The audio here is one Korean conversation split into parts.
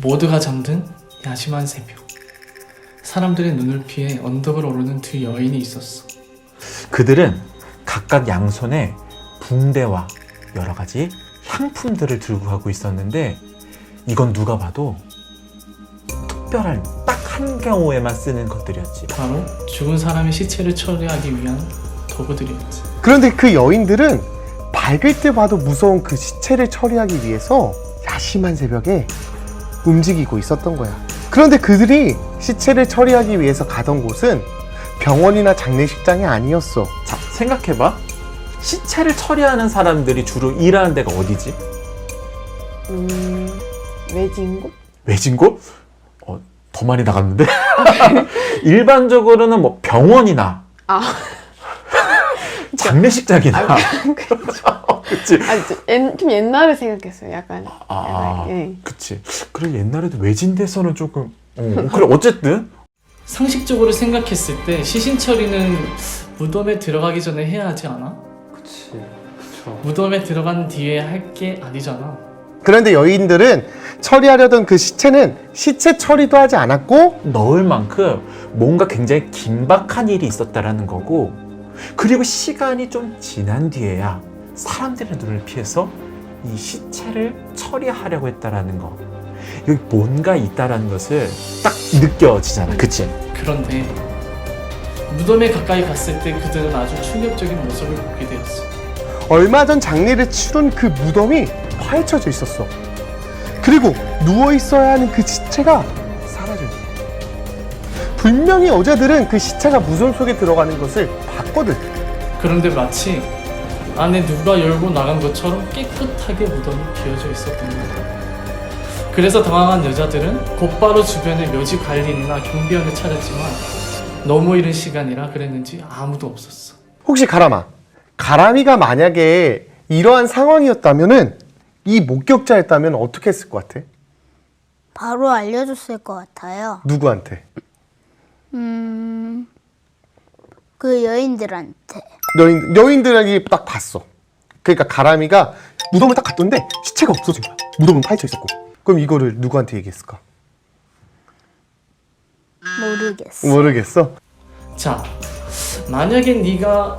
모두가 잠든 야심한 새벽. 사람들의 눈을 피해 언덕을 오르는 두 여인이 있었어. 그들은 각각 양손에 붕대와 여러 가지 향품들을 들고 가고 있었는데, 이건 누가 봐도 특별한 딱 한 경우에만 쓰는 것들이었지. 바로 죽은 사람의 시체를 처리하기 위한 도구들이었지. 그런데 그 여인들은 밝을 때 봐도 무서운 그 시체를 처리하기 위해서 야심한 새벽에 움직이고 있었던 거야. 그런데 그들이 시체를 처리하기 위해서 가던 곳은 병원이나 장례식장이 아니었어. 자, 생각해봐. 시체를 처리하는 사람들이 주로 일하는 데가 어디지? 외진곳? 외진곳? 더 많이 나갔는데? 일반적으로는 뭐 병원이나 장례식장이나 그치? 좀 옛날에 생각했어요. 약간. 예. 그치. 그래, 옛날에도 외진데서는 조금 그래, 어쨌든 상식적으로 생각했을 때 시신 처리는 무덤에 들어가기 전에 해야 하지 않아? 그치. 그쵸. 무덤에 들어간 뒤에 할 게 아니잖아. 그런데 여인들은 처리하려던 그 시체는 시체 처리도 하지 않았고, 넣을 만큼 뭔가 굉장히 긴박한 일이 있었다라는 거고, 그리고 시간이 좀 지난 뒤에야 사람들의 눈을 피해서 이 시체를 처리하려고 했다라는 거. 여기 뭔가 있다라는 것을 딱 느껴지잖아. 그치? 그런데 무덤에 가까이 갔을 때 그들은 아주 충격적인 모습을 보게 되었어. 얼마 전 장례를 치른 그 무덤이 파헤쳐져 있었어. 그리고 누워 있어야 하는 그 시체가 사라져 있어. 분명히 여자들은 그 시체가 무덤 속에 들어가는 것을 봤거든. 그런데 마치 안에 누가 열고 나간 것처럼 깨끗하게 무덤이 비어져 있었던 거야. 그래서 당황한 여자들은 곧바로 주변에 묘지 관리인이나 경비원을 찾았지만 너무 이른 시간이라 그랬는지 아무도 없었어. 혹시 가람이가 만약에 이러한 상황이었다면은, 이 목격자였다면 어떻게 했을 것 같아? 바로 알려줬을 것 같아요. 누구한테? 그 여인들한테. 여인들에게 딱 봤어. 그러니까 가람이가 무덤을 딱 갔던데 시체가 없어진 거야. 무덤은 파헤쳐 있었고. 그럼 이거를 누구한테 얘기했을까? 모르겠어? 자, 만약에 네가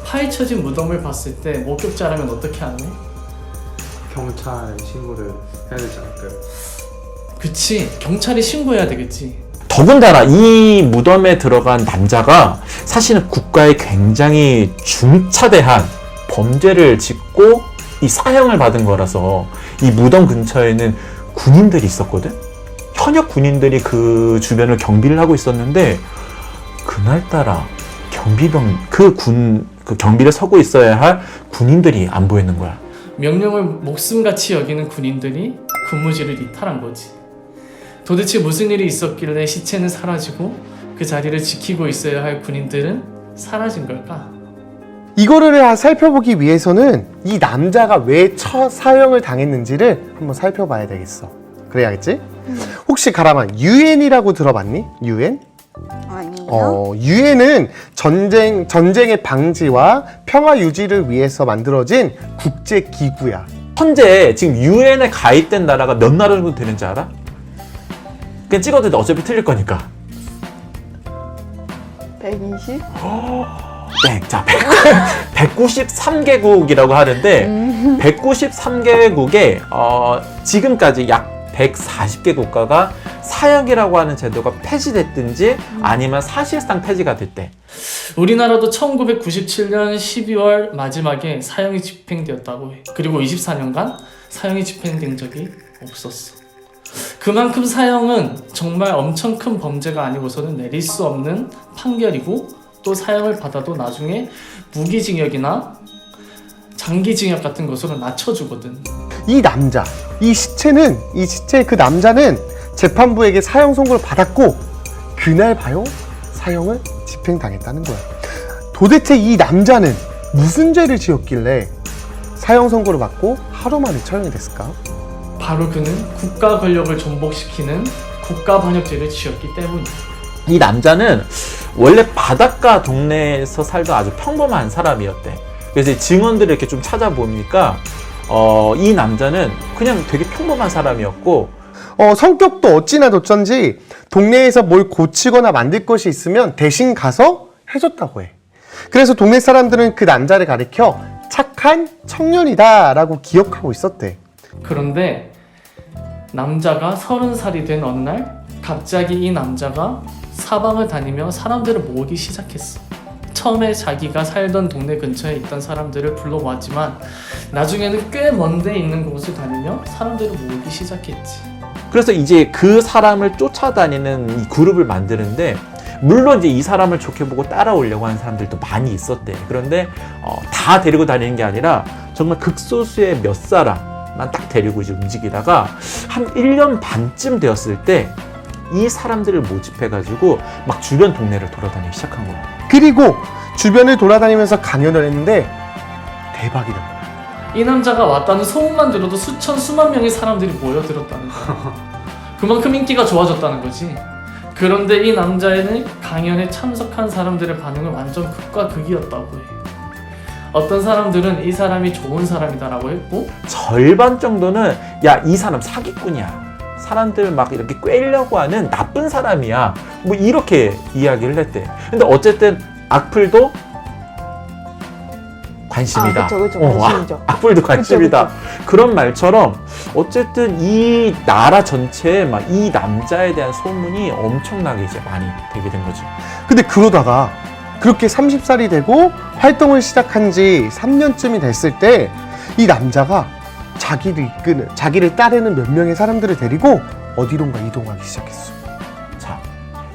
파헤쳐진 무덤을 봤을 때 목격자라면 어떻게 하니? 경찰 신고를 해야 되지 않을까요? 그치, 경찰에 신고해야 되겠지. 더군다나 이 무덤에 들어간 남자가 사실은 국가에 굉장히 중차대한 범죄를 짓고 이 사형을 받은 거라서 이 무덤 근처에는 군인들이 있었거든? 현역 군인들이 그 주변을 경비를 하고 있었는데, 그날따라 그 경비를 서고 있어야 할 군인들이 안 보이는 거야. 명령을 목숨같이 여기는 군인들이 근무지를 이탈한 거지. 도대체 무슨 일이 있었길래 시체는 사라지고 그 자리를 지키고 있어야 할 군인들은 사라진 걸까? 이거를 살펴보기 위해서는 이 남자가 왜 사형을 당했는지를 한번 살펴봐야 되겠어. 그래야겠지? 혹시 가람아, 유엔이라고 들어봤니? 유엔? 아니요. 유엔은 전쟁의 방지와 평화 유지를 위해서 만들어진 국제 기구야. 현재 지금 유엔에 가입된 나라가 몇 나라 정도 되는지 알아? 그냥 찍어도 돼. 어차피 틀릴 거니까. 120? 네, 자, 193개국이라고 하는데 193개국에 지금까지 약 140개 국가가 사형이라고 하는 제도가 폐지됐든지 아니면 사실상 폐지가 됐대. 우리나라도 1997년 12월 마지막에 사형이 집행되었다고 해. 그리고 24년간 사형이 집행된 적이 없었어. 그만큼 사형은 정말 엄청 큰 범죄가 아니고서는 내릴 수 없는 판결이고, 또 사형을 받아도 나중에 무기징역이나 장기징역 같은 것으로 낮춰주거든. 이 시체의 그 남자는 재판부에게 사형 선고를 받았고, 그날 바로 사형을 집행당했다는 거야. 도대체 이 남자는 무슨 죄를 지었길래 사형 선고를 받고 하루 만에 처형이 됐을까? 바로 그는 국가 권력을 존복시키는 국가반역죄를 지었기 때문이야. 이 남자는 원래 바닷가 동네에서 살던 아주 평범한 사람이었대. 그래서 증언들을 이렇게 좀 찾아보니까 이 남자는 그냥 되게 평범한 사람이었고, 성격도 어찌나 좋던지 동네에서 뭘 고치거나 만들 것이 있으면 대신 가서 해줬다고 해. 그래서 동네 사람들은 그 남자를 가리켜 착한 청년이다 라고 기억하고 있었대. 그런데 남자가 30살이 된 어느 날 갑자기 이 남자가 사방을 다니며 사람들을 모으기 시작했어. 처음에 자기가 살던 동네 근처에 있던 사람들을 불러모았지만 나중에는 꽤 먼데 있는 곳을 다니며 사람들을 모으기 시작했지. 그래서 이제 그 사람을 쫓아다니는 이 그룹을 만드는데 물론 이제 이 사람을 좋게 보고 따라오려고 하는 사람들도 많이 있었대. 그런데 다 데리고 다니는 게 아니라 정말 극소수의 몇 사람만 딱 데리고 이제 움직이다가 한 1년 반쯤 되었을 때 이 사람들을 모집해가지고 막 주변 동네를 돌아다니기 시작한 거야. 그리고 주변을 돌아다니면서 강연을 했는데 대박이 난 거야. 이 남자가 왔다는 소문만 들어도 수만 명의 사람들이 모여들었다는 거야. 그만큼 인기가 좋아졌다는 거지. 그런데 이 남자애는 강연에 참석한 사람들의 반응은 완전 극과 극이었다고 해. 어떤 사람들은 이 사람이 좋은 사람이다라고 했고, 절반 정도는 야, 이 사람 사기꾼이야. 사람들 막 이렇게 꿰려고 하는 나쁜 사람이야. 뭐 이렇게 이야기를 했대. 근데 어쨌든 악플도 관심이다. 그쵸, 관심이죠. 악플도 관심이다. 그런 말처럼 어쨌든 이 나라 전체에 막 이 남자에 대한 소문이 엄청나게 이제 많이 되게 된 거지. 근데 그러다가 그렇게 30살이 되고 활동을 시작한 지 3년쯤이 됐을 때 이 남자가 자기를 따르는 몇 명의 사람들을 데리고 어디론가 이동하기 시작했어. 자,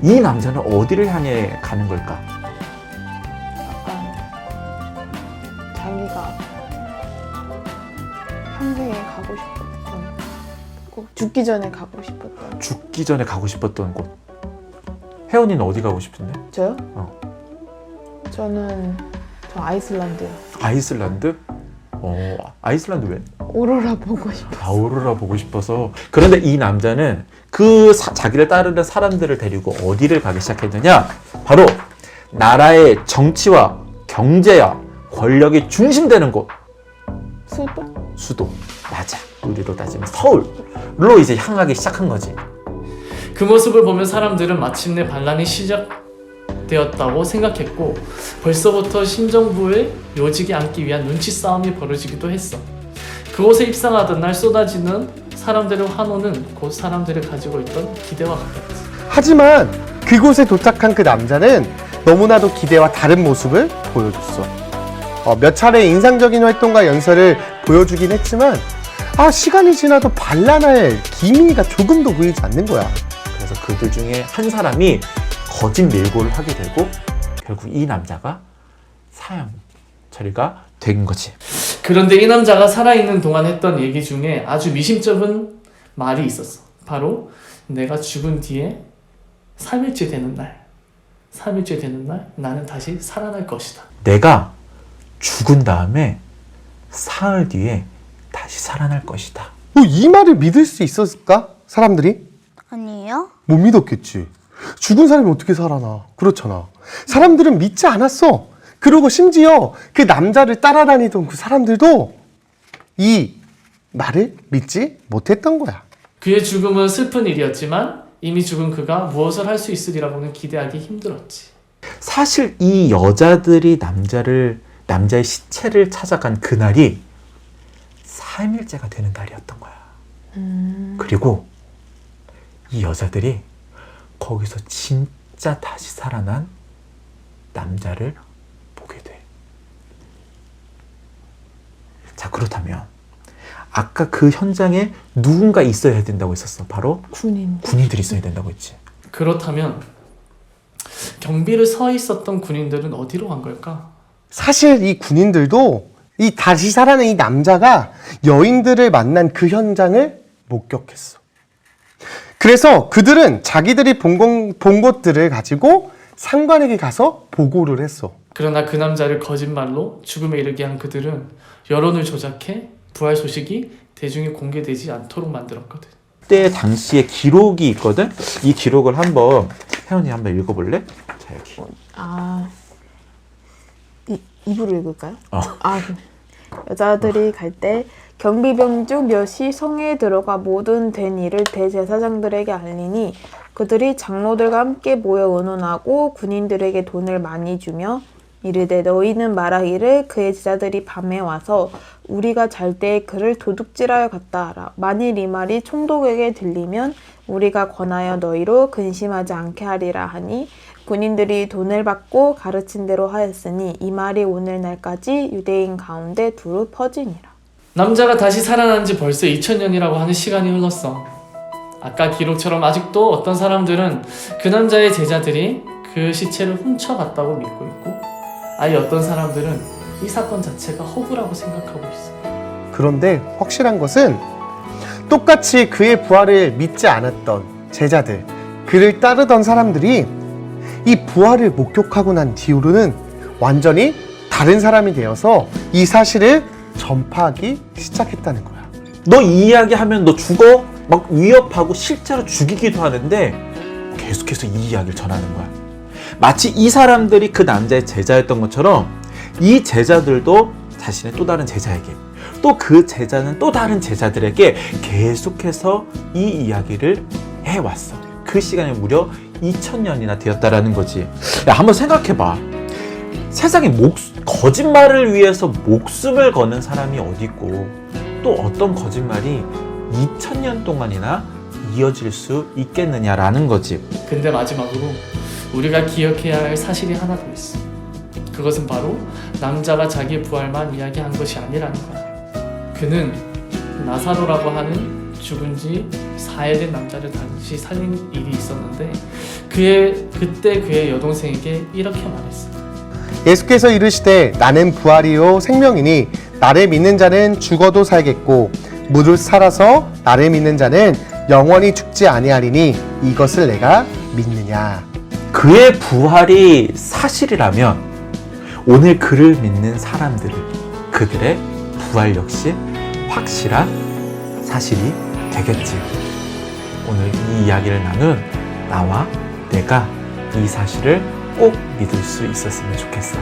이 남자는 어디를 향해 가는 걸까? 약간 자기가 평생에 가고 싶었던, 꼭 죽기 전에 가고 싶었던. 죽기 전에 가고 싶었던 곳. 혜원이는 어디 가고 싶은데? 저요? 저는 아이슬란드요. 아이슬란드? 아이슬란드 왜? 오로라 보고 싶어요. 아우로라 보고 싶어서. 그런데 이 남자는 자기를 따르는 사람들을 데리고 어디를 가기 시작했느냐? 바로 나라의 정치와 경제와 권력이 중심되는 곳. 수도. 맞아. 우리로 따지면 서울로 이제 향하기 시작한 거지. 그 모습을 보면 사람들은 마침내 반란이 시작되었다고 생각했고, 벌써부터 신정부의 요직에 앉기 위한 눈치 싸움이 벌어지기도 했어. 그곳에 입성하던 날 쏟아지는 사람들의 환호는 곧 사람들이 가지고 있던 기대와 같았지. 하지만 그곳에 도착한 그 남자는 너무나도 기대와 다른 모습을 보여줬어. 몇 차례 인상적인 활동과 연설을 보여주긴 했지만 시간이 지나도 반란할 기미가 조금도 보이지 않는 거야. 그래서 그들 중에 한 사람이 거짓 밀고를 하게 되고 결국 이 남자가 사형 처리가 된 거지. 그런데 이 남자가 살아있는 동안 했던 얘기 중에 아주 미심쩍은 말이 있었어. 바로 내가 죽은 뒤에 3일째 되는 날 나는 다시 살아날 것이다. 내가 죽은 다음에 사흘 뒤에 다시 살아날 것이다. 이 말을 믿을 수 있었을까? 사람들이? 아니에요? 못 믿었겠지. 죽은 사람이 어떻게 살아나? 그렇잖아. 사람들은 믿지 않았어. 그리고 심지어 그 남자를 따라다니던 그 사람들도 이 말을 믿지 못했던 거야. 그의 죽음은 슬픈 일이었지만 이미 죽은 그가 무엇을 할 수 있으리라고는 기대하기 힘들었지. 사실 이 여자들이 남자의 시체를 찾아간 그날이 3일째가 되는 날이었던 거야. 그리고 이 여자들이 거기서 진짜 다시 살아난 남자를 보게 돼. 자, 그렇다면 아까 그 현장에 누군가 있어야 된다고 했었어. 바로 군인들이 있어야 된다고 했지. 그렇다면 경비를 서 있었던 군인들은 어디로 간 걸까? 사실 이 군인들도 이 다시 살아난 이 남자가 여인들을 만난 그 현장을 목격했어. 그래서 그들은 자기들이 본 것들을 가지고 상관에게 가서 보고를 했어. 그러나 그 남자를 거짓말로 죽음에 이르게 한 그들은 여론을 조작해 부활 소식이 대중에 공개되지 않도록 만들었거든. 그때 당시에 기록이 있거든. 이 기록을 혜원이 한번 읽어볼래? 자, 여기. 입으로 읽을까요? 어. 여자들이 갈 때 경비병 중 몇이 성에 들어가 모든 된 일을 대제사장들에게 알리니 그들이 장로들과 함께 모여 의논하고 군인들에게 돈을 많이 주며 이르되 너희는 말하기를 그의 제자들이 밤에 와서 우리가 잘 때에 그를 도둑질하여 갔다 하라. 만일 이 말이 총독에게 들리면 우리가 권하여 너희로 근심하지 않게 하리라 하니 군인들이 돈을 받고 가르친 대로 하였으니 이 말이 오늘날까지 유대인 가운데 두루 퍼지니라. 남자가 다시 살아난 지 벌써 2000년이라고 하는 시간이 흘렀어. 아까 기록처럼 아직도 어떤 사람들은 그 남자의 제자들이 그 시체를 훔쳐갔다고 믿고 있고, 아예 어떤 사람들은 이 사건 자체가 허구라고 생각하고 있어. 그런데 확실한 것은 똑같이 그의 부활을 믿지 않았던 제자들, 그를 따르던 사람들이 이 부활을 목격하고 난 뒤로는 완전히 다른 사람이 되어서 이 사실을 전파하기 시작했다는 거야. 너 이 이야기 하면 너 죽어? 막 위협하고 실제로 죽이기도 하는데 계속해서 이 이야기를 전하는 거야. 마치 이 사람들이 그 남자의 제자였던 것처럼 이 제자들도 자신의 또 다른 제자에게, 또 그 제자는 또 다른 제자들에게 계속해서 이 이야기를 해왔어. 그 시간이 무려 2000년이나 되었다라는 거지. 야, 한번 생각해봐. 세상에 거짓말을 위해서 목숨을 거는 사람이 어디 있고, 또 어떤 거짓말이 2000년 동안이나 이어질 수 있겠느냐라는 거지. 근데 마지막으로 우리가 기억해야 할 사실이 하나 더 있어. 그것은 바로 남자가 자기의 부활만 이야기한 것이 아니라는 거야. 그는 나사로라고 하는 죽은 지 4일 된 남자를 다시 살린 일이 있었는데 그때 그의 여동생에게 이렇게 말했어. 예수께서 이르시되 나는 부활이요 생명이니 나를 믿는 자는 죽어도 살겠고 무릇 살아서 나를 믿는 자는 영원히 죽지 아니하리니 이것을 내가 믿느냐. 그의 부활이 사실이라면 오늘 그를 믿는 사람들을, 그들의 부활 역시 확실한 사실이 되겠지. 오늘 이 이야기를 나눈 나와 내가 이 사실을 꼭 믿을 수 있었으면 좋겠어.